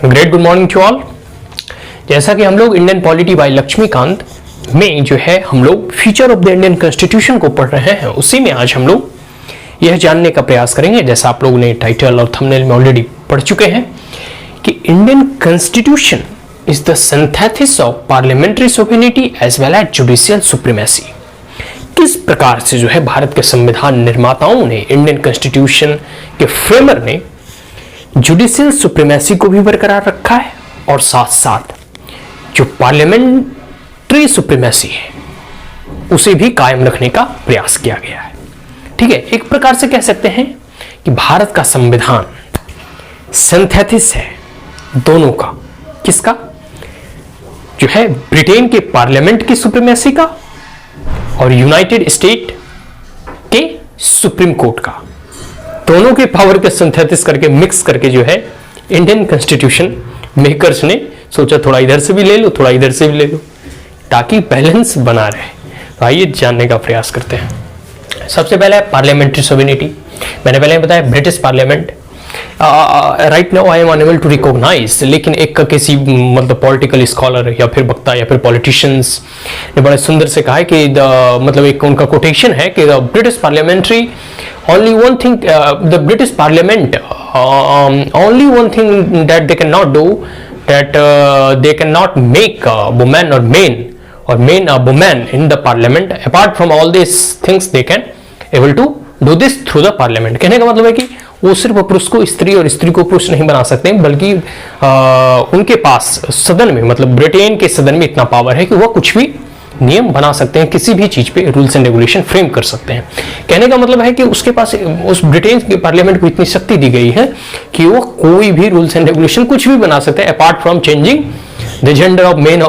Great good morning to all. जैसा कि हम लोग इंडियन पॉलिटी बाय लक्ष्मीकांत में जो है हम लोग feature of the Indian constitution को पढ़ रहे हैं, उसी में आज हम लोग यह जानने का प्रयास करेंगे, जैसा आप लोगों ने टाइटल और थंबनेल में ऑलरेडी पढ़ चुके हैं, कि Indian constitution is the synthesis of parliamentary sovereignty as well as judicial supremacy. किस प्रकार से जो है भारत के संविधान निर्माताओं ने, इंडियन कॉन्स्टिट्यूशन के फ्रेमर ने जुडिशियल सुप्रीमेसी को भी बरकरार रखा है और साथ साथ जो पार्लियामेंट्री सुप्रीमेसी है उसे भी कायम रखने का प्रयास किया गया है। ठीक है, एक प्रकार से कह सकते हैं कि भारत का संविधान सिंथेसिस है दोनों का। किसका? जो है ब्रिटेन के पार्लियामेंट की सुप्रीमेसी का और यूनाइटेड स्टेट के सुप्रीम कोर्ट का। दोनों के पावर के सिंथेसिस करके, मिक्स करके जो है इंडियन कॉन्स्टिट्यूशन मेकर्स ने सोचा थोड़ा इधर से भी ले लो, थोड़ा इधर से भी ले लो, ताकि बैलेंस बना रहे। तो आइए जानने का प्रयास करते हैं। सबसे पहले है पार्लियामेंट्री सोवरेनिटी। मैंने पहले बताया British parliament right now I am unable to recognise, लेकिन एक किसी मतलब पॉलिटिकल स्कॉलर या फिर वक्ता या फिर पॉलिटिशियंस ने बड़े सुंदर से कहा है कि मतलब एक उनका कोटेशन है कि the British parliamentary only one thing, the British Parliament only one thing that they cannot do, that they cannot make a woman or men a woman in the parliament. Apart from all these things they can able to do this through the parliament. कहने का मतलब है कि वो सिर्फ पुरुष को स्त्री और स्त्री को पुरुष नहीं बना सकते, बल्कि उनके पास सदन में, मतलब ब्रिटेन के सदन में इतना पावर है कि वह कुछ भी नियम बना सकते हैं, किसी भी चीज पे रूल्स एंड रेगुलेशन फ्रेम कर सकते हैं। कहने का मतलब है कि उसके पास, उस ब्रिटेन के पार्लियामेंट को इतनी शक्ति दी गई है कि वो कोई भी रूल्स एंड रेगुलेशन कुछ भी बना सकते हैं, apart from changing the gender of men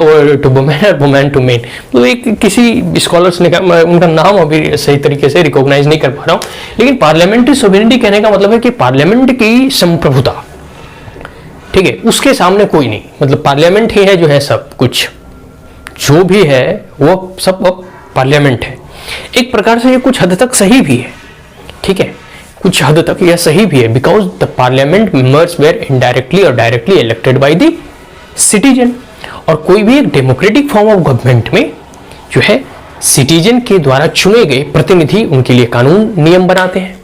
to women और वुमेन टू मेन। तो एक किसी स्कॉलर्स ने कहा, उनका नाम अभी सही तरीके से रिकॉग्नाइज नहीं कर पा रहा हूं, लेकिन पार्लियामेंट्री सोवरेनिटी कहने का मतलब है कि पार्लियामेंट की संप्रभुता, ठीक है, उसके सामने कोई नहीं, मतलब पार्लियामेंट ही है जो है सब कुछ, जो भी है वो सब पार्लियामेंट है। एक प्रकार से ये कुछ हद तक सही भी है, ठीक है, कुछ हद तक यह सही भी है, because the parliament members were indirectly और directly elected by the citizen. और कोई भी एक डेमोक्रेटिक फॉर्म ऑफ गवर्नमेंट में जो है सिटीजन के द्वारा चुने गए प्रतिनिधि उनके लिए कानून नियम बनाते हैं।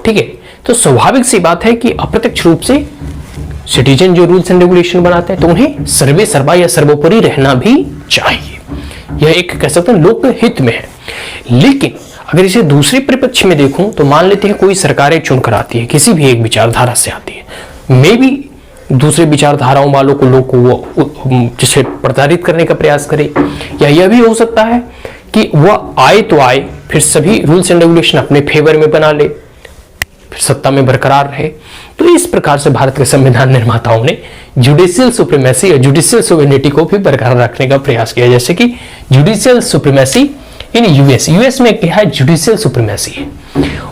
ठीक है, तो स्वाभाविक सी बात है कि अप्रत्यक्ष रूप से सिटीजन जो रूल्स एंड रेगुलेशन बनाते हैं तो उन्हें सर्वे सर्वा या सर्वोपरि रहना भी चाहिए। यह एक कह सकते हैं लोक हित में है। लेकिन अगर इसे दूसरे परिप्रेक्ष्य में देखूं तो मान लेते हैं कोई सरकारें चुनकर आती है, किसी भी एक विचारधारा से आती है, मे भी दूसरे विचारधाराओं वालों को लोग को वो जिसे प्रताड़ित करने का प्रयास करे, या यह भी हो सकता है कि वह आए तो आए फिर सभी रूल्स एंड रेगुलेशन अपने फेवर में बना ले, फिर सत्ता में बरकरार रहे। तो इस प्रकार से भारत के संविधान निर्माताओं ने जुडिशियल सुप्रीमेसी और जुडिशियल सोवरेनिटी को भी बरकरार रखने का प्रयास किया। जैसे कि जुडिशियल सुप्रीमेसी इन यूएस में क्या है, जुडिशियल सुप्रीमेसी है,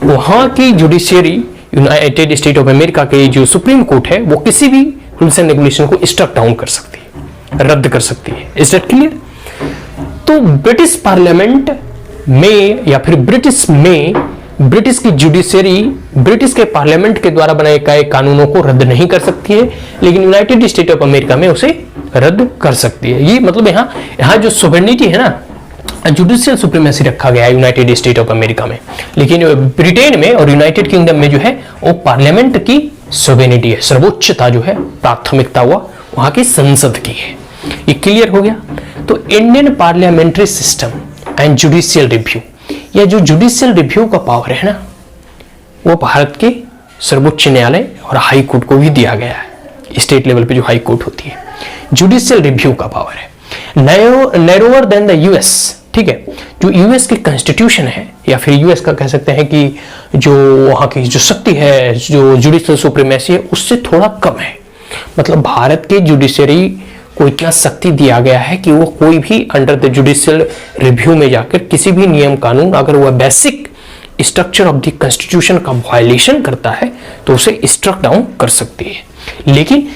वहां की judiciary United state of America के जो सुप्रीम कोर्ट है वो किसी भी रूल्स एंड रेगुलेशन को स्ट्रक डाउन कर सकती है, रद्द कर सकती है। Is that clear? तो ब्रिटिश पार्लियामेंट में या फिर ब्रिटिश की जुडिशियरी ब्रिटिश के पार्लियामेंट के द्वारा बनाए गए कानूनों को रद्द नहीं कर सकती है, लेकिन यूनाइटेड स्टेट ऑफ अमेरिका में उसे रद्द कर सकती है। ये मतलब यहाँ जो सोवरेनिटी है ना, जुडिशियल सुप्रीमेसी रखा गया है यूनाइटेड स्टेट ऑफ अमेरिका में, लेकिन ब्रिटेन में और यूनाइटेड किंगडम में जो है वो पार्लियामेंट की सोवरेनिटी है, सर्वोच्चता जो है, प्राथमिकता हुआ वहां की संसद की है। ये क्लियर हो गया? तो Indian parliamentary system and judicial review, यह जो जुडिशियल रिव्यू का पावर है ना, वो भारत के सर्वोच्च न्यायालय और हाई कोर्ट को भी दिया गया है। स्टेट लेवल पे जो हाई कोर्ट होती है, जुडिशियल रिव्यू का पावर है, नैरोअर देन द यूएस। ठीक है, जो यूएस की कॉन्स्टिट्यूशन है, या फिर यूएस का कह सकते हैं कि जो वहां की जो शक्ति है, जो जुडिशियल सुप्रीमेसी है, उससे थोड़ा कम है। मतलब भारत के जुडिशियरी को इतना शक्ति दिया गया है कि वो कोई भी अंडर द जुडिशियल रिव्यू में जाकर किसी भी नियम कानून, अगर वह basic structure of the constitution का वायलेशन करता है तो उसे स्ट्रक डाउन कर सकती है। लेकिन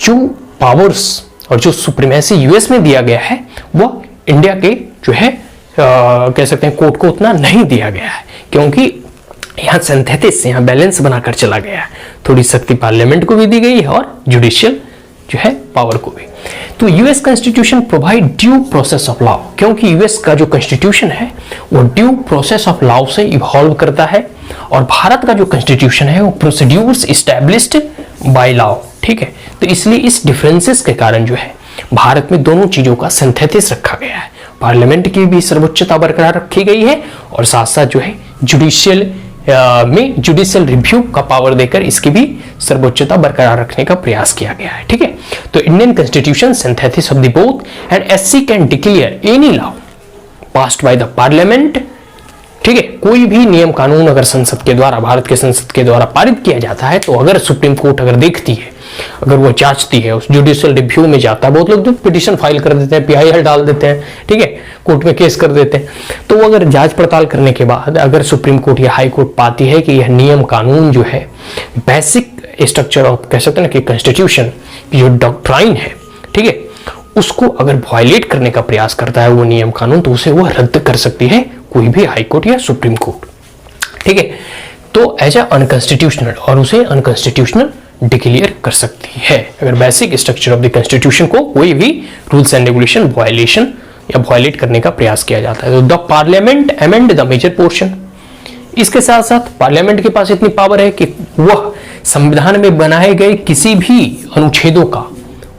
जो पावर्स और जो सुप्रीमेसी यूएस में दिया गया है वह इंडिया के जो है कह सकते हैं कोर्ट को उतना नहीं दिया गया है, क्योंकि यहाँ सिंथेसिस, यहाँ बैलेंस बनाकर चला गया है। थोड़ी शक्ति पार्लियामेंट को भी दी गई है और जुडिशियल जो है पावर को भी। तो US constitution provide due process of law, क्योंकि यूएस का जो कॉन्स्टिट्यूशन है वो ड्यू प्रोसेस ऑफ लॉ से इवॉल्व करता है, और भारत का जो कॉन्स्टिट्यूशन है वो प्रोसीड्यूर्स एस्टैब्लिश्ड बाय लॉ। ठीक है, तो इसलिए इस डिफरेंसेस के कारण जो है भारत में दोनों चीजों का सिंथेसिस रखा गया है। पार्लियामेंट की भी सर्वोच्चता बरकरार रखी गई है, और साथ साथ जो है जुडिशियल में जुडिशियल रिव्यू का पावर देकर इसकी भी सर्वोच्चता बरकरार रखने का प्रयास किया गया है। ठीक है, तो Indian constitution synthesis of the both and SC can declare any law passed by the parliament. ठीक है, कोई भी नियम कानून अगर संसद के द्वारा, भारत के संसद के द्वारा पारित किया जाता है, तो अगर सुप्रीम कोर्ट अगर देखती है, अगर वो जांचती है, उस जुडिशियल रिव्यू में जाता है, बहुत लोग तो पिटीशन फाइल कर देते हैं, पीआईएल डाल देते हैं, ठीक है, कोर्ट में केस कर देते हैं, तो वो अगर जांच पड़ताल करने के बाद अगर सुप्रीम कोर्ट या हाई कोर्ट पाती है कि यह नियम कानून जो है बेसिक स्ट्रक्चर ऑफ, कह सकते हैं ना कि कॉन्स्टिट्यूशन की जो डॉक्ट्राइन है, ठीक है, उसको अगर वायलेट करने का प्रयास करता है वो नियम कानून, तो उसे वो रद्द कर सकती है कोई भी हाई कोर्ट या सुप्रीम कोर्ट। ठीक है, तो एज अनकॉन्स्टिट्यूशनल, और उसे अनकॉन्स्टिट्यूशनल डिक्लेयर कर सकती है अगर basic structure of the constitution को कोई भी रूल्स एंड रेगुलेशन वायलेशन या वायलेट करने का प्रयास किया जाता है। तो the parliament amend the major portion. इसके साथ साथ पार्लियामेंट के पास इतनी पावर है कि वह संविधान में बनाए गए किसी भी अनुच्छेदों का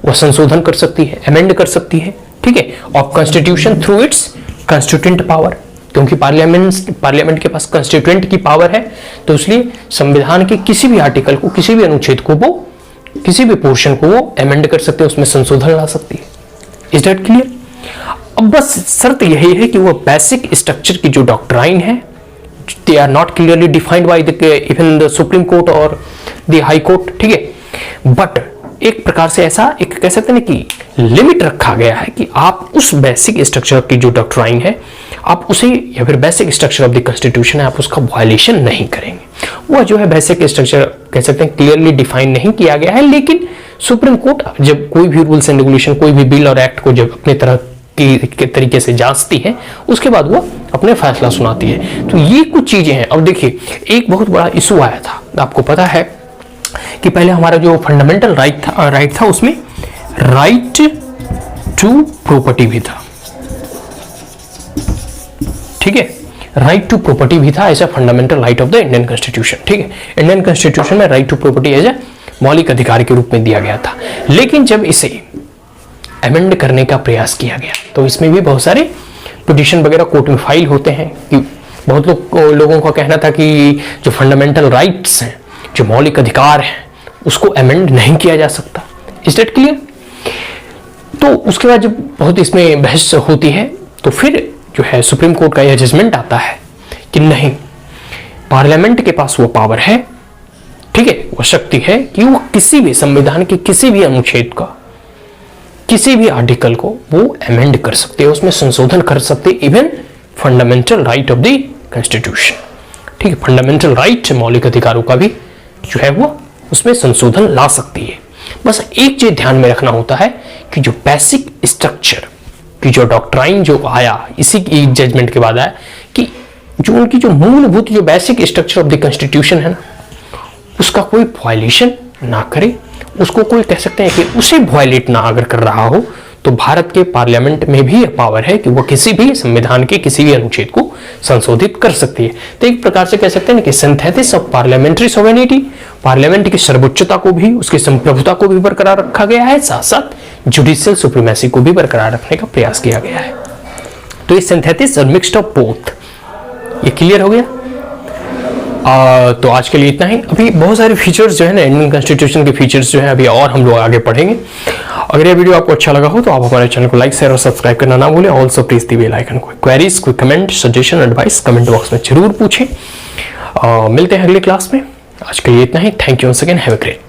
वह संशोधन कर सकती है, अमेंड कर सकती है। ठीक है, of constitution through it's constituent power, क्योंकि पार्लियामेंट के पास कॉन्स्टिट्यूएंट की पावर है, तो इसलिए संविधान के किसी भी आर्टिकल को, किसी भी अनुच्छेद को, वो किसी भी पोर्शन को वो अमेंड कर सकते हैं, उसमें संशोधन ला सकती है। Is that clear? अब बस शर्त यही है कि वो बेसिक स्ट्रक्चर की जो डॉक्ट्राइन है, they are not clearly defined by the even the supreme court और द हाई कोर्ट। ठीक है, बट एक प्रकार से ऐसा एक कह सकते हैं कि लिमिट रखा गया है कि आप उस बेसिक स्ट्रक्चर की जो डॉक्ट्राइन है, आप उसे, या फिर basic structure of the constitution है, आप उसका वायलेशन नहीं करेंगे। वह जो है बेसिक स्ट्रक्चर कह सकते हैं क्लियरली डिफाइन नहीं किया गया है, लेकिन सुप्रीम कोर्ट जब कोई भी रूल्स एंड रेगुलेशन, कोई भी बिल और एक्ट को जब अपने तरह के तरीके से जांचती है, उसके बाद वो अपने फैसला सुनाती है। तो ये कुछ चीजें हैं। अब देखिए, एक बहुत बड़ा इशू आया था, आपको पता है कि पहले हमारा जो फंडामेंटल राइट था उसमें राइट टू प्रॉपर्टी भी था। ठीक है, राइट टू प्रॉपर्टी भी था as a fundamental right of the Indian constitution. ठीक है, इंडियन कॉन्स्टिट्यूशन में right to property as a मौलिक अधिकार के रूप में दिया गया था, लेकिन जब इसे अमेंड करने का प्रयास किया गया तो इसमें भी बहुत सारे पिटीशन वगैरह कोर्ट में फाइल होते हैं कि बहुत लोगों का कहना था कि जो फंडामेंटल राइट्स हैं, जो मौलिक अधिकार हैं, उसको अमेंड नहीं किया जा सकता। Is that clear? तो उसके बाद जब बहुत इसमें बहस होती है, तो फिर जो है सुप्रीम कोर्ट का यह जजमेंट आता है कि नहीं, पार्लियामेंट के पास वो पावर है, ठीक है, वो शक्ति है कि वो किसी भी संविधान के किसी भी अनुच्छेद का, किसी भी आर्टिकल को वो अमेंड कर सकते हैं, उसमें संशोधन कर सकते हैं, even fundamental right of the constitution. ठीक है, फंडामेंटल राइट, मौलिक अधिकारों का भी जो है वो उसमें संशोधन ला सकती है। बस एक चीज ध्यान में रखना होता है कि जो बेसिक स्ट्रक्चर की जो डॉक्ट्राइन जो आया, इसी की जजमेंट के बाद आया कि जो उनकी जो मूलभूत जो basic structure of the constitution है ना, उसका कोई वायलेशन ना करे, उसको कोई कह सकते हैं कि उसे वायलेट ना अगर कर रहा हो, तो भारत के पार्लियामेंट में भी यह पावर है कि वह किसी भी संविधान के किसी भी अनुच्छेद को संशोधित कर सकती है। तो एक प्रकार से कह सकते हैं कि सिंथेसिस ऑफ पार्लियामेंट्री सोवेरेनिटी, पार्लियामेंट की सर्वोच्चता को भी, उसकी संप्रभुता को भी बरकरार रखा गया है, साथ साथ जुडिशियल सुप्रीमेसी को भी बरकरार रखने का प्रयास किया गया है। तो ये सिंथेसिस और मिक्स्ड ऑफ बोथ, ये क्लियर हो गया। तो आज के लिए इतना ही। अभी बहुत सारे फीचर्स जो है ना, इंडियन कॉन्स्टिट्यूशन के फीचर्स जो है अभी और हम लोग आगे पढ़ेंगे। अगर ये वीडियो आपको अच्छा लगा हो तो आप हमारे चैनल को लाइक, शेयर और सब्सक्राइब करना ना भूलें। Also please the bell icon को। क्वेरीज, कोई comment, suggestion, advice comment box में जरूर पूछें। मिलते हैं अगली क्लास में। आज के लिए इतना ही। Thank you once again, have a great.